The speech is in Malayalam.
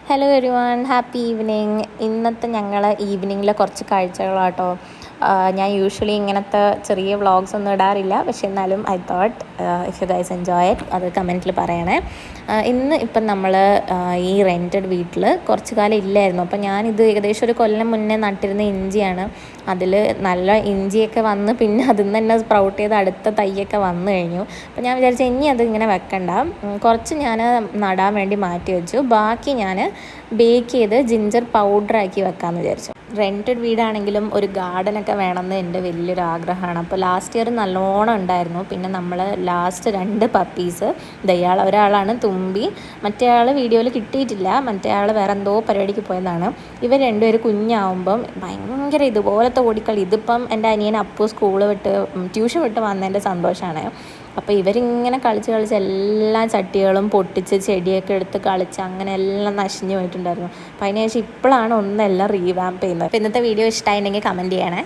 Hello everyone, happy evening. ഇന്നത്തെ ഞങ്ങൾ ഈവനിങ്ങിലെ കുറച്ച് കാഴ്ചകളാട്ടോ. ഞാൻ യൂഷ്വലി ഇങ്ങനത്തെ ചെറിയ വ്ളോഗ്സ് ഒന്നും ഇടാറില്ല, പക്ഷെ എന്നാലും I thought if you guys enjoy it അത് കമൻറ്റിൽ പറയണേ. ഇന്ന് ഇപ്പം നമ്മൾ ഈ റെൻറ്റഡ് വീട്ടിൽ കുറച്ച് കാലം ഇല്ലായിരുന്നു. അപ്പം ഞാനിത് ഏകദേശം ഒരു കൊല്ലം മുന്നേ നട്ടിരുന്ന ഇഞ്ചിയാണ്. അതിൽ നല്ല ഇഞ്ചിയൊക്കെ വന്ന് പിന്നെ അതിൽ നിന്ന് തന്നെ സ്പ്രൗട്ട് ചെയ്ത് അടുത്ത തൈയൊക്കെ വന്നു കഴിഞ്ഞു. അപ്പം ഞാൻ വിചാരിച്ചു ഇനി അത് ഇങ്ങനെ വെക്കണ്ട, കുറച്ച് ഞാൻ നടാൻ വേണ്ടി മാറ്റി വെച്ചു. ബാക്കി ഞാൻ ബേക്ക് ചെയ്ത് ജിഞ്ചർ പൗഡറാക്കി വെക്കാമെന്ന് വിചാരിച്ചു. റെൻറ്റഡ് വീടാണെങ്കിലും ഒരു ഗാർഡനൊക്കെ വേണമെന്ന് എൻ്റെ വലിയൊരു ആഗ്രഹമാണ്. അപ്പോൾ ലാസ്റ്റ് ഇയർ നല്ലോണം ഉണ്ടായിരുന്നു. പിന്നെ നമ്മൾ ലാസ്റ്റ് 2 പപ്പീസ്, ഇയാൾ ഒരാളാണ് തുമ്പി, മറ്റേ ആൾ വീഡിയോയിൽ കിട്ടിയിട്ടില്ല, മറ്റേ ആൾ വേറെ എന്തോ പരിപാടിക്ക് പോയതാണ്. ഇവർ രണ്ടുപേരും കുഞ്ഞാവുമ്പം ഭയങ്കര ഇതുപോലത്തെ ഓടിക്കളി. ഇതിപ്പം എൻ്റെ അനിയൻ അപ്പു സ്കൂൾ വിട്ട് ട്യൂഷൻ വിട്ട് വന്നതിൻ്റെ സന്തോഷമാണ്. അപ്പോൾ ഇവരിങ്ങനെ കളിച്ച് എല്ലാ ചട്ടികളും പൊട്ടിച്ച് ചെടിയൊക്കെ എടുത്ത് കളിച്ച് അങ്ങനെ എല്ലാം നശിഞ്ഞു പോയിട്ടുണ്ടായിരുന്നു. അപ്പോൾ അതിന് ശേഷം ഇപ്പോഴാണ് ഒന്നെല്ലാം റീവാമ്പ് ചെയ്യുന്നത്. അപ്പോൾ ഇന്നത്തെ വീഡിയോ ഇഷ്ടമായിട്ടുണ്ടെങ്കിൽ കമൻറ്റ് ചെയ്യണേ.